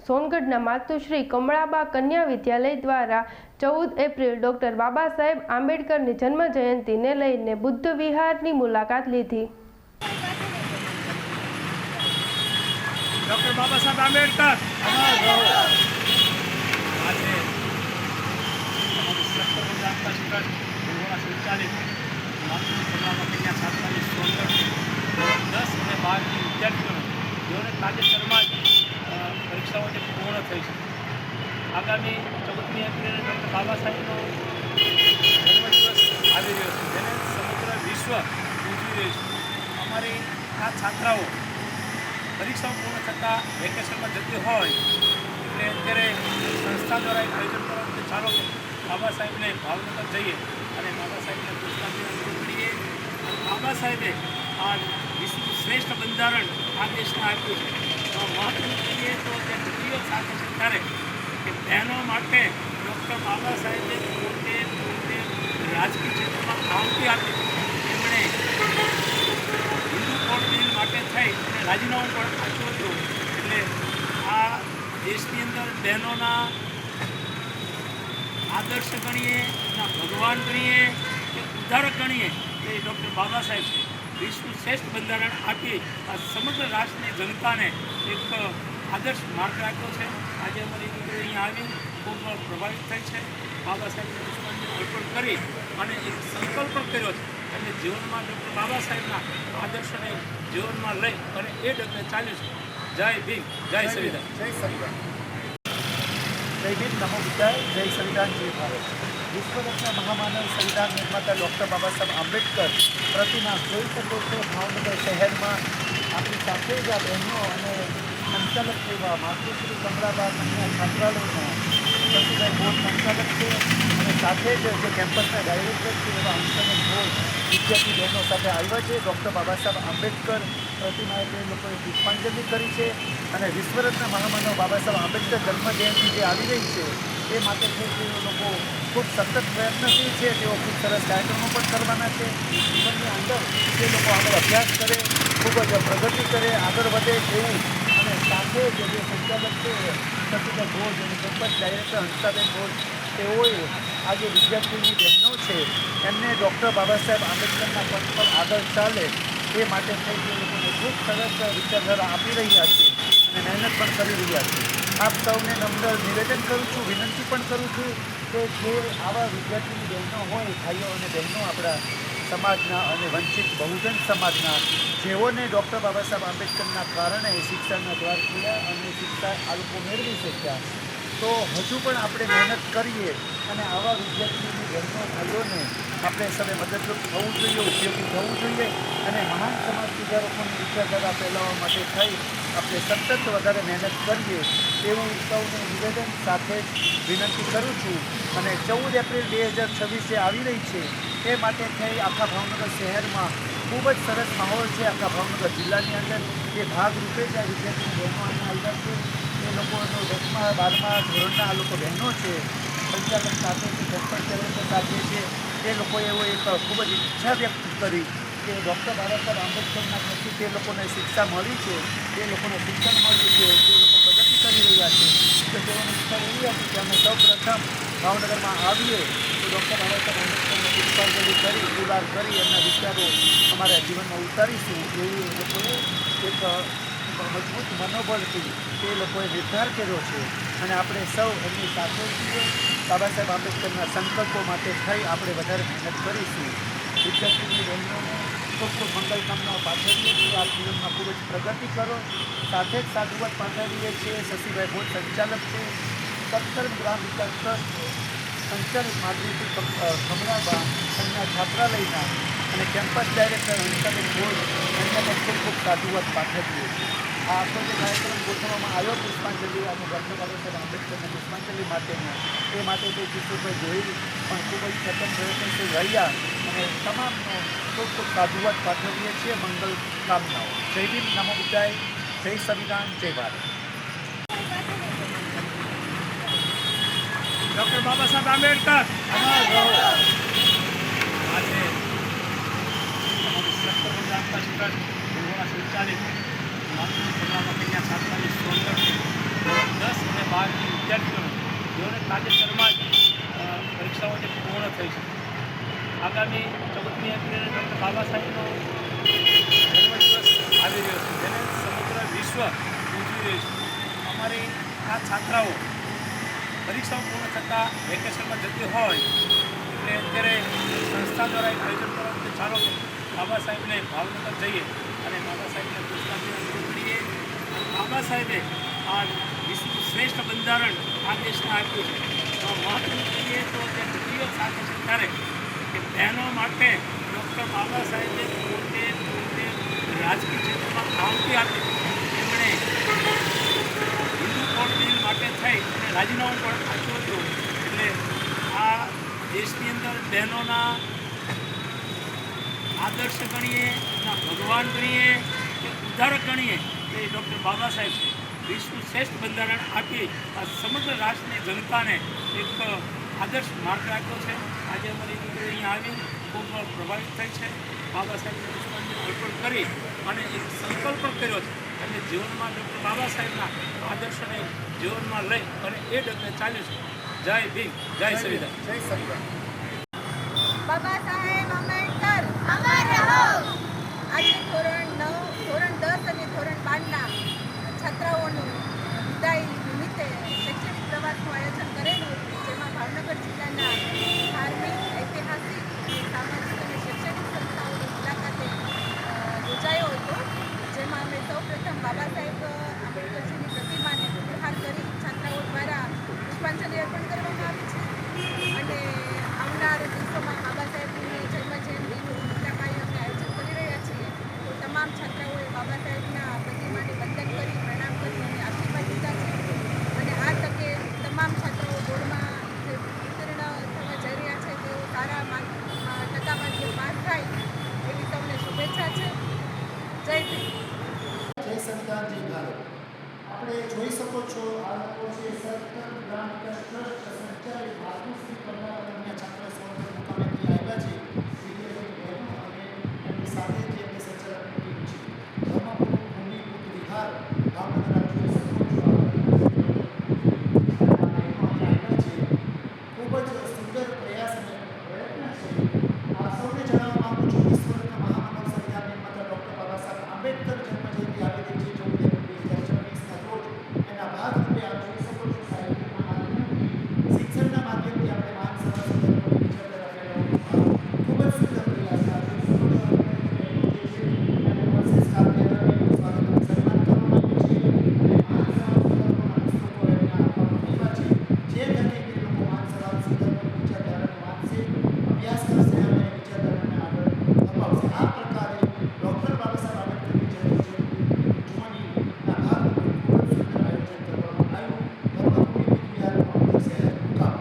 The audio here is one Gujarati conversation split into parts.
સોનગઢના માતુશ્રી કમળાબા કન્યા વિદ્યાલય દ્વારા 14 એપ્રિલ ડૉક્ટર બાબા સાહેબ આંબેડકરની જન્મ જયંતિને લઈને બુદ્ધ વિહારની મુલાકાત લીધી। डॉक्टर बाबा साहब आंबेडकर संचालित मातृ छात्रावास सोनगढ़ 10 અને 12 વિદ્યાર્થીઓને જેઓને તાજેતરમાં પરીક્ષાઓ પૂર્ણ થઈ છે। આગામી 14મી એપ્રિલે ડૉક્ટર બાબા સાહેબનો જન્મદિવસ આવી રહ્યો છે, જેને સમગ્ર વિશ્વ ઉજવી રહ્યું છે। અમારી આ છાત્રાઓ પરીક્ષાઓ પૂર્ણ થતાં વેકેશનમાં જતી હોય એટલે અત્યારે સંસ્થા દ્વારા એક આયોજન કરવાનું કે ચાલો બાબા સાહેબને ભાવનગર જઈએ અને બાબા સાહેબને પુસ્તકાલય કરીએ। બાબા સાહેબે આ વિશ્વનું શ્રેષ્ઠ બંધારણ આ દેશને આપ્યું છે। તો મહત્વનું કહીએ તો તે જરૂરિયાત સાથે છે ત્યારે કે બહેનો માટે ડૉક્ટર બાબા સાહેબે પોતે રાજકીય ક્ષેત્રમાં આવતી આપી। એમણે હિન્દુ કોડ બિલ માટે થઈ અને રાજીનામું પણ આપ્યું હતું। એટલે આ દેશની અંદર બહેનોના આદર્શ ગણીએ, એના ભગવાન ગણીએ કે ઉદ્ધારક ગણીએ એ ડૉક્ટર બાબા સાહેબ છે। વિશ્વનું શ્રેષ્ઠ બંધારણ આપી આ સમગ્ર રાષ્ટ્રની જનતાને એક આદર્શ માર્ગ આપ્યો છે। આજે અમારી દીકરી અહીંયા આવી ખૂબ પ્રભાવિત થઈ છે। બાબા સાહેબને પુષ્પાંજલિ અર્પણ કરી અને એક સંકલ્પ પણ કર્યો છે અને જીવનમાં ડૉક્ટર બાબા સાહેબના આદર્શને જીવનમાં લઈ અને એ ડગલે ચાલ્યું છે। જય ભીમ, જય સંવિધાન, जय संविधान, जय भीम, नमो बुद्धाय, जय संविधान, जय भारत। विश्वरत्न महामानव संविधान निर्माता डॉक्टर बाबा साहेब आंबेडकर प्रतिमा જોઈ શકો છો ભાવનગર શહેરમાં આપણી સાથે જ આ બહેનો અને સંચાલક એવા માતૃશ્રી કમળાબા કન્યા છાત્રાલયના સતીભાઈ બોર્ડ સંચાલક છે અને સાથે જ જે કેમ્પસના ડાયરેક્ટર છે એવા અંકન બોર્ડ વિદ્યાર્થી બહેનો સાથે આવ્યા છે। ડૉક્ટર બાબા સાહેબ આંબેડકર પ્રતિમાએ તે લોકોએ પુષ્પાંજલિ કરી છે અને વિશ્વરત્ન મહામાનવ બાબા સાહેબ આંબેડકર જન્મજયંતિ જે આવી રહી છે એ માટે તે લોકો ખૂબ સતત પ્રયત્નશીલ છે। તેઓ ખૂબ સરસ કાર્યક્રમો પણ કરવાના છે। જીવનની અંદર તે લોકો આગળ અભ્યાસ કરે, ખૂબ જ પ્રગતિ કરે, આગળ વધે એવું અને સાથે જ જે સંચાલક છે સતીભાઈ ઘોષ અને કેમ્પસ ડાયરેક્ટર હંસાબેન ઘોષ તેઓએ આ જે વિદ્યાર્થીની બહેનો છે એમને ડૉક્ટર બાબા સાહેબ આંબેડકરના પદ પર આગળ ચાલે એ માટે થઈ તે લોકોને ખૂબ સરસ વિચારધારા આપી રહ્યા છે અને મહેનત પણ કરી રહ્યા છે। આપ સૌને નમ્ર નિવેદન કરું છું, વિનંતી પણ કરું છું કે જે આવા વિદ્યાર્થીની બહેનો હોય, ભાઈઓ અને બહેનો આપણા સમાજના અને વંચિત બહુજન સમાજના જેઓને ડૉક્ટર બાબા સાહેબ આંબેડકરના કારણે શિક્ષાના દ્વાર ખુલ્યા અને શિક્ષા આ લોકો મેળવી શક્યા, તો હજુ પણ આપણે મહેનત કરીએ અને આવા વિદ્યાર્થીઓની બહેનો ભાઈઓને આપણે સૌએ મદદરૂપ થવું જોઈએ, ઉપયોગી થવું જોઈએ અને મહાન સમાજ સુધારકોની વિચારધારા ફેલાવવા માટે થઈ આપણે સતત વધારે મહેનત કરીએ એવું સૌને નિવેદન સાથે જ વિનંતી કરું છું। અને 14 એપ્રિલ 2026 આવી રહી છે એ માટે થઈ આખા ભાવનગર શહેરમાં ખૂબ જ સરસ માહોલ છે। આખા ભાવનગર જિલ્લાની અંદર જે ભાગરૂપે જ આ વિદ્યાર્થી બહેનો અહીંયા આવ્યા છે એ લોકોનો 10મા 12મા ધોરણના આ લોકો બહેનો છે, સંચાલક સાથે છે, કેમ્પસ ડાયરેક્ટર સાથે છે। એ લોકોએ એવો એક ખૂબ જ ઈચ્છા વ્યક્ત કરી કે ડૉક્ટર બાબા સાહેબ આંબેડકરના પછી તે લોકોને શિક્ષા મળી છે, તે લોકોને શિક્ષણ મળ્યું છે, તે લોકો પ્રગતિ કરી રહ્યા છે, તો તેઓની ઈચ્છા એવી હતી કે અમે સૌ પ્રથમ ભાવનગરમાં આવીએ તો ડૉક્ટર બાબા સાહેબ આંબેડકરને પુષ્પાંજલિ કરી, પુરવાર કરી એમના વિચારો અમારા જીવનમાં ઉતારીશું એવું એ લોકોએ એક મજબૂત મનોબળથી તે લોકોએ નિર્ધાર કર્યો છે અને આપણે સૌ એમની સાથે છીએ। બાબા સાહેબ આંબેડકરના સંકલ્પો માટે થઈ આપણે વધારે મહેનત કરીશું। વિદ્યાર્થીની બહેનોને ખૂબ ખૂબ મંગલકામનાઓ પાઠવીએ છીએ। આ જીવનમાં ખૂબ જ પ્રગતિ કરો। સાથે જ સાધુવાદ પાઠવીએ છીએ શશીભાઈ ભોજ સંચાલક છે, સત્કર્મ ગ્રામ વિકાસ ટ્રસ્ટ સંચાલિત માતૃશ્રી કમળાબા કન્યા છાત્રાલયના અને કેમ્પસ ડાયરેક્ટર હંસાબેન ઘોષ એમને પણ ખૂબ ખૂબ સાધુવાદ પાઠવીએ છીએ। આ આખો જે કાર્યક્રમ ગોઠવવામાં આવ્યો પુષ્પાંજલિ અને ડૉક્ટર બાબા સાહેબ આંબેડકરને પુષ્પાંજલિ માટેનો એ માટે તે કિશોરભાઈ ગોહિલ પણ ખૂબ જ સતત પ્રયત્નશીલ રહ્યા અને તમામનો ખૂબ ખૂબ સાધુવાદ પાઠવીએ છીએ। મંગલ કામનાઓ। જય ભીમ, નમો બુદ્ધાય, જય સંવિધાન, જય ભારત। ડૉક્ટર બાબા સાહેબ આંબેડકર આજે સંચાલિત માતૃ કન્યા છાત્રાવાસ સોનગઢ 10 અને 12ની વિદ્યાર્થીઓને જેઓને તાજેતરમાં જ પરીક્ષાઓ જે પૂર્ણ થઈ છે. આગામી 14મી એપ્રિલે ડૉક્ટર બાબા સાહેબનો જન્મદિવસ આવી રહ્યો છે, જેને સમગ્ર વિશ્વ ઉજવી રહ્યું છે. અમારી આ છાત્રાઓ પરીક્ષાઓ પૂર્ણ થતાં વેકેશનમાં જતી હોય એટલે અત્યારે સંસ્થા દ્વારા એક આયોજન કરવાનું કે ચાલો બાબા સાહેબને ભાવનગર જઈએ અને બાબા સાહેબને પુષ્પાંજલિ અર્પણ કરીએ. અને બાબા સાહેબે આ વિશ્વનું શ્રેષ્ઠ બંધારણ આ દેશને આપ્યું છે. તો મહત્વનું કહીએ તો જે દીકરીઓ સાથે છે ત્યારે કે બહેનો માટે ડૉક્ટર બાબા સાહેબે પોતે રાજકીય ક્ષેત્રમાં આવતી આપી. એમણે હિન્દુ કોડ બિલ માટે થઈ અને રાજીનામું પણ આપ્યું હતું. એટલે આ દેશની અંદર બહેનોના આદર્શ ગણીએ, એના ભગવાન ગણીએ કે ઉદ્ધારક ગણીએ એ ડૉક્ટર બાબા સાહેબ છે. વિશ્વનું શ્રેષ્ઠ બંધારણ આપી આ સમગ્ર રાષ્ટ્રની જનતાને એક આદર્શ માર્ગ આપ્યો છે. આજે અમારી દીકરી અહીંયા આવી ખૂબ પ્રભાવિત થઈ છે. બાબા સાહેબને પુષ્પાંજલિ અર્પણ કરી અને એક સંકલ્પ પણ કર્યો છે અને જીવનમાં ડૉક્ટર બાબા સાહેબના આદર્શને જીવનમાં લઈ અને એ ડગલે ચાલ્યું છે. જય ભીમ, જય સંવિધાન. જય સંવિધાન. બાબા સાહેબ આંબેડકર અમર રહો. આજે ધોરણ 10 અને ધોરણ 12ના છાત્રાઓનું વિદાય નિમિત્તે શૈક્ષણિક પ્રવાસનું આયોજન કરેલું, જેમાં ભાવનગર જિલ્લાના ધાર્મિક, ઐતિહાસિક અને સામાજિક અને શૈક્ષણિક સંસ્થાઓની મુલાકાતે યોજાયો હતો. જેમાં અમે સૌપ્રથમ બાબા સાહેબ આંબેડકરજીની પ્રતિમાને ઉપહાર કરી છાત્રાઓ દ્વારા પુષ્પાંજલિ અર્પણ કરવામાં આવી છે. અને આવનાર દિવસોમાં બાબા સાહેબની જન્મજયંતિનું મોટા પાયે અમે આયોજન કરી રહ્યા છીએ. તો તમામ છાત્રાઓએ બાબા સાહેબના પ્રતિમાને વંદન કરી, પ્રણામ કરી અને આશીર્વાદ લીધા છે. અને આ તકે તમામ છાત્રાઓ બોર્ડમાં જે ઉત્તીર્ણ થવા જઈ રહ્યા છે તેઓ સારા ટકાવારીઓ પાસ થાય એવી તમને શુભેચ્છા છે. જય ભીમ. જય સંવિધાન, જય ભારત. આપણે જોઈ શકો છો આ લોકો છે સરકાર ગ્રામ વિકાસ ટ્રસ્ટ સંચાલિત માતૃશ્રી કન્યા છાત્ર સ્વર્ગ મુકામેથી આવ્યા છે. વિદ્યાર્થી બહેનો અને એમની સાથે જે એમની સંચાલકની ટીમ છે. ધર્મપુર ભૂમિ બુદ્ધ વિહાર ભાવનગર જોઈ શકો છો. ખૂબ જ સુંદર પ્રયાસ અને પ્રયત્ન છે. આ સૌને જણાવવા માંગુ છું, 20 વર્ષના મહામાનવ સંવિધાન નિર્માતા ડૉક્ટર બાબા સાહેબ આંબેડકર જન્મજયંતિ આવી રહી છે 14 એપ્રિલ 2024ના રોજ. એના ભાગરૂપે આપ જોઈ શકો છો સાહિત્યના માધ્યમથી, શિક્ષણના માધ્યમથી આપણે માન સભા સંદર્ભોની વિચારધારા ફેલાવવાનો ખૂબ જ સુંદર પ્રયાસ છે. આપ જોઈ શકો છો પ્રોસેસ કાર્યક્રમનું સ્વાગત અને સન્માન કરવામાં આવ્યું છે. અને માન સભા સંદર્ભોના પુસ્તકો એમને આપવામાં આવ્યા છે, જે થકી તે લોકો માન સભા સંદર્ભોની વિચારધારાને માનશે, અભ્યાસ કરશે અને વિચારધારાને આગળ અપાવશે. આ પ્રકારે ડૉક્ટર બાબા સાહેબ આંબેડકરની જન્મજયંતિ ઉજવણીના ભાગરૂપે ખૂબ જ સુંદર આયોજન કરવામાં આવ્યું. ધર્મભૂમિ બુદ્ધ વિહાર ભાવનગર શહેર મુકામ.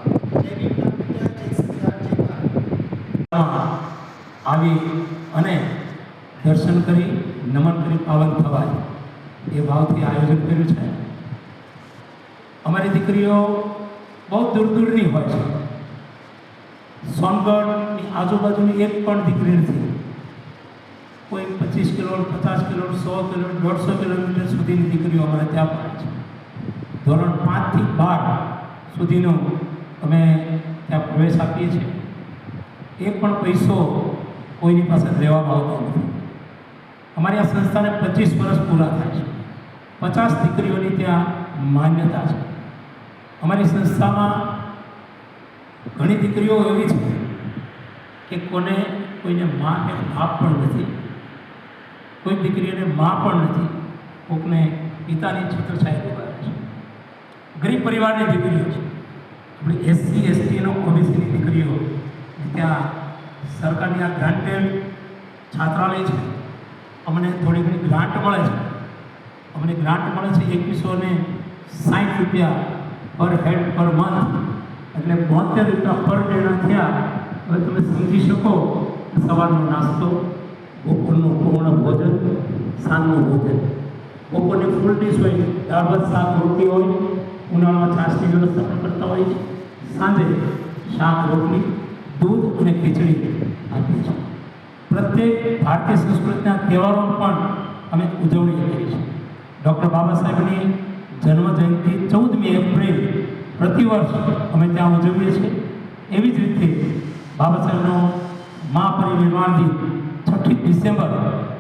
જય ભીમ, જય સંવિધાન, જય ભારત. આવી અને દર્શન કરી નમન કરી પાવન થવાય એ ભાવથી આયોજન કર્યું છે. અમારી દીકરીઓ બહુ દૂર દૂરની હોય છે. સોનગઢની આજુબાજુની એક પણ દીકરી નથી. કોઈ 25 કિલોમીટર, 50 કિલોમીટર, 100 કિલોમીટર, 150 કિલોમીટર સુધીની દીકરીઓ અમારે ત્યાં પડે છે. ધોરણ 5 થી 12 સુધીનું અમે ત્યાં પ્રવેશ આપીએ છીએ. એ પણ પૈસો કોઈની પાસે લેવામાં આવતો નથી. અમારી આ સંસ્થાને 25 વર્ષ પૂરા થાય છે. 50 દીકરીઓની ત્યાં માન્યતા છે. અમારી સંસ્થામાં ઘણી દીકરીઓ એવી છે કે કોઈને મા કે બાપ પણ નથી, કોઈ દીકરીઓને મા પણ નથી, કોઈકને પિતાની છત્રછાયા દેવાય છે. ગરીબ પરિવારની દીકરીઓ છે. આપણી SC ST અને OBCની દીકરીઓ ત્યાં સરકારની આ ગ્રાન્ટેડ છાત્રાલય છે. અમને થોડી ઘણી ગ્રાન્ટ મળે છે. અમને ગ્રાન્ટ મળે છે 2160 રૂપિયા પર હેડ પર મંથ, એટલે 72 રૂપિયા પર ડેના થયા. હવે તમે સમજી શકો કે સવારનો નાસ્તો, બપોરનું પૂર્ણ ભોજન, સાંજનું ભોજન. બપોરની ફૂલ ડીશ હોય, દાળ ભાત શાક રોટલી હોય, ઉનાળામાં છાશની વ્યવસ્થા પણ કરતા હોય છે. સાંજે શાક રોટલી, દૂધ અને ખીચડી આપીએ છીએ. પ્રત્યેક ભારતીય સંસ્કૃતિના તહેવારો પણ અમે ઉજવણી કરીએ છીએ. ડૉક્ટર બાબા સાહેબની જન્મજયંતિ 14મી એપ્રિલ પ્રતિવર્ષ અમે ત્યાં ઉજવીએ છીએ. એવી જ રીતે બાબા સાહેબનો મહાપરિનિર્વાણ દિન 6ઠી ડિસેમ્બર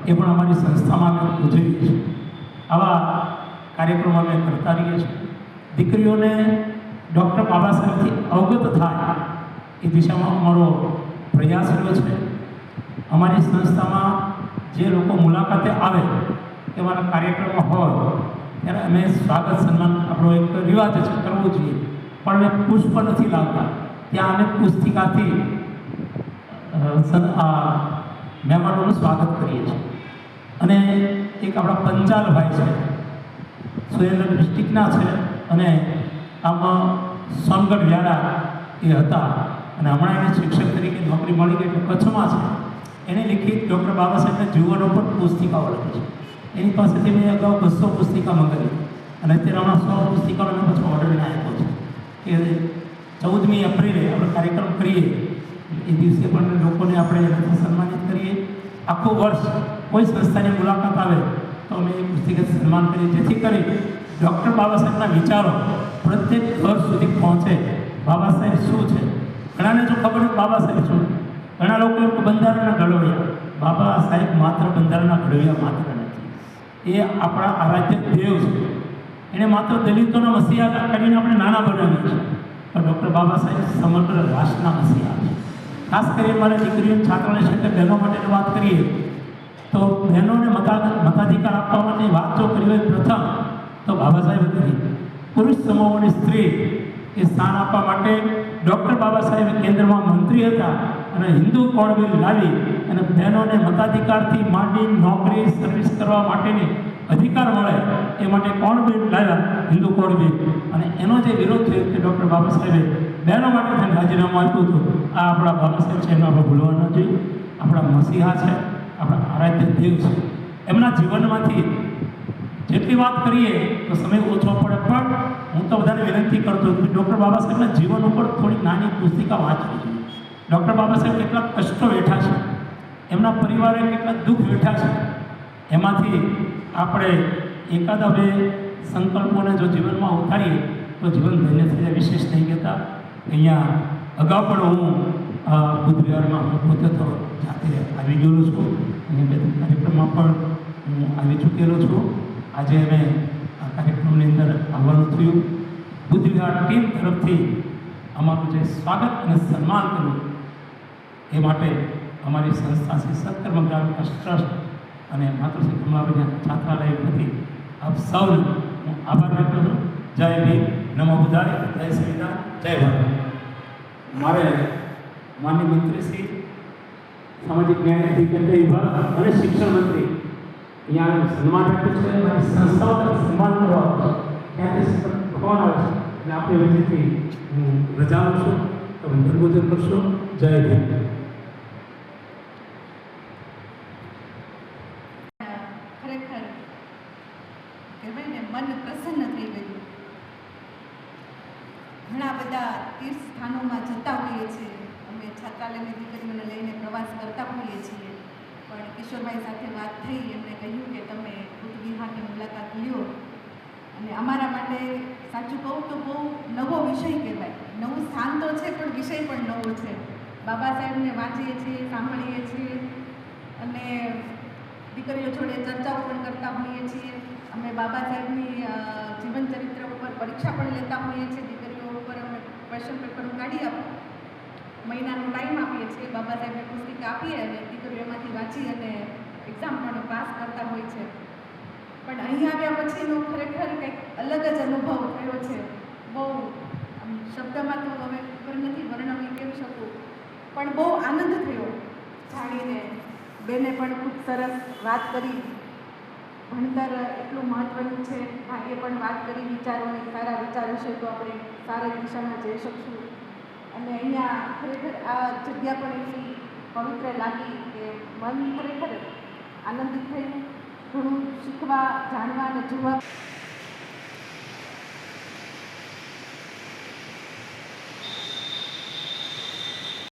એ પણ અમારી સંસ્થામાં અમે ઉજવીએ છીએ. આવા કાર્યક્રમો અમે કરતા રહીએ છીએ. દીકરીઓને ડૉક્ટર બાબા સાહેબથી અવગત થાય એ દિશામાં અમારો પ્રયાસ રહ્યો છે. અમારી સંસ્થામાં જે લોકો મુલાકાતે આવે કે અમારા કાર્યક્રમો હોય ત્યારે અમે સ્વાગત સન્માન આપણો એક રિવાજ છે, કરવો જોઈએ, પણ અમે પુષ્પ નથી લાવતા. ત્યાં અમે પુસ્તિકાથી મહેમાનોનું સ્વાગત કરીએ છીએ. અને એક આપણા પંચાલભાઈ છે, સુરેન્દ્રનગર ડિસ્ટ્રિક્ટના છે અને આમાં સોનગઢ વ્યારા એ હતા અને હમણાં એને શિક્ષક તરીકે નોકરી મળી ગઈ એટલે કચ્છમાં છે. એને લિખિત ડૉક્ટર બાબા સાહેબના જીવનો પર પુસ્તિકાઓ લખી છે. એની પાસેથી મેં અગાઉ 200 પુસ્તિકા મંગાવી અને અત્યારે હમણાં 100 પુસ્તિકાનો મેં પછી ઓર્ડર આપ્યો છે કે 14મી એપ્રિલે આપણે કાર્યક્રમ કરીએ એ દિવસે પણ લોકોને આપણે એનાથી સન્માનિત કરીએ. આખું વર્ષ કોઈ સંસ્થાની મુલાકાત આવે તો અમે એ પુસ્તિકાથી સન્માન કરીએ, જેથી કરી ડૉક્ટર બાબા સાહેબના વિચારો પ્રત્યેક ઘર સુધી પહોંચે. બાબા સાહેબ શું છે ઘણાને જો ખબર હોય બાબા સાહેબ શું, ઘણા લોકો બંધારણના ઘડવૈયા, બાબા સાહેબ માત્ર બંધારણના ઘડવૈયા માત્ર નથી, એ આપણા આરાધ્ય દેવ છે. એણે માત્ર દલિતોના મસીહા કરીને આપણે નાના બનાવીએ છીએ, પણ ડૉક્ટર બાબા સાહેબ સમગ્ર રાષ્ટ્રના મસીહા છે. ખાસ કરીને મારે દીકરીઓ છાત્રોને ક્ષેત્રે બહેનો માટેની વાત કરીએ તો બહેનોને મતાધિકાર આપવા માટે વાત જો કરી હોય પ્રથમ તો બાબા સાહેબ કરી. પુરુષ સમૂહોની સ્ત્રી એ સ્થાન આપવા માટે ડૉક્ટર બાબા સાહેબ કેન્દ્રમાં મંત્રી હતા અને હિન્દુ કોડ બિલ લાવી અને બહેનોને મતાધિકારથી માંડી નોકરી સર્વિસ કરવા માટેની અધિકાર મળે એ માટે કોડ બિલ લાવ્યા, હિન્દુ કોડ બિલ. અને એનો જે વિરોધ થયો કે ડૉક્ટર બાબા સાહેબે બહેનો માટે થઈને રાજીનામું આપ્યું હતું. આ આપણા બાબા સાહેબ છે, એનો આપણે ભૂલવા ન જોઈએ. આપણા મસીહા છે, આપણા આરાધ્ય દેવ છે. એમના જીવનમાંથી જેટલી વાત કરીએ તો સમય ઓછો પડે, પણ હું તો બધાને વિનંતી કરતો કે ડૉક્ટર બાબા સાહેબના જીવન ઉપર થોડી નાની પુસ્તિકા વાંચવી જોઈએ. ડૉક્ટર બાબા સાહેબ કેટલા કષ્ટો વેઠા છે, એમના પરિવારે કેટલા દુઃખ વેઠા છે, એમાંથી આપણે એકાદા બે સંકલ્પોને જો જીવનમાં ઉતારીએ તો જીવન ધન્ય થઈ જાય. વિશેષ નહીં કહેતા, અહીંયા અગાઉ પણ હું બુદ્ધ વિહારમાં હું પોતે તો જાતે આવી ગયેલો છું અને બે કાર્યક્રમમાં પણ હું આવી ચૂકેલો છું. આજે અમે આ કાર્યક્રમની અંદર આવવાનું થયું. બુદ્ધ વિહાર ટીમ તરફથી અમારું જે સ્વાગત અને સન્માન કર્યું એ માટે અમારી સંસ્થા શ્રી સત્કર્મ ગ્રામ ટ્રસ્ટ અને માતૃશ્રી કમલાબેન છાત્રાલય વતી આપ સૌનો હું આભાર વ્યક્ત કરું. જય ભીમ, નમો બુદ્ધાય, જય સંવિધાન, જય ભારત. મારે માનનીય મંત્રી શ્રી સામાજિક ન્યાય અધિકારી વિભાગ અને શિક્ષણ મંત્રી અહીંયા સન્માન રાખ્યું છે. મારી સંસ્થાઓ સન્માન કરવા ત્યાંથી ફોન આવે છે એટલે આપણી વચ્ચેથી હું રજા લઉં છું. તમે ધર્મોજન કરશો. જય ભીમ. ખરેખર કહેવાય ને મન પ્રસન્ન થઈ ગયું. ઘણા બધા તીર્થ સ્થાનોમાં જતા હોઈએ છીએ, અમે છાત્રાલયની દીકરીઓને લઈને પ્રવાસ કરતા હોઈએ છીએ, પણ કિશોરભાઈ સાથે વાત થઈ, એમણે કહ્યું કે તમે બુદ્ધ વિહારની મુલાકાત લ્યો. અને અમારા માટે સાચું કહું તો બહુ નવો વિષય કહેવાય. નવું સ્થાન તો છે પણ વિષય પણ નવો છે. બાબા સાહેબને વાંચીએ છીએ, સાંભળીએ છીએ અને દીકરીઓ જોડે ચર્ચાઓ પણ કરતા હોઈએ છીએ. અમે બાબા સાહેબની જીવન ચરિત્ર ઉપર પરીક્ષા પણ લેતા હોઈએ છીએ. દીકરીઓ ઉપર અમે ક્વેશ્ચન પેપર કાઢી મહિનાનો ટાઈમ આપીએ છીએ, બાબા સાહેબને પુસ્તિકા આપીએ અને દીકરીઓ એમાંથી વાંચી અને એક્ઝામ પણ પાસ કરતા હોય છે. પણ અહીં આવ્યા પછીનો ખરેખર કંઈક અલગ જ અનુભવ થયો છે. બહુ શબ્દમાં તો હવે ખબર નથી વર્ણવી કેમ શકું, પણ બહુ આનંદ થયો જાણીને. બેને પણ ખૂબ સરસ વાત કરી. ભણતર એટલું મહત્ત્વનું છે. ભાઈએ પણ વાત કરી વિચારોની, સારા વિચાર હશે તો આપણે સારી દિશામાં જઈ શકશું. અને અહીંયા ખરેખર આ જગ્યા પણ એટલી પવિત્ર લાગી કે મન ખરેખર આનંદિત થયું. ઘણું શીખવા, જાણવા અને જોવા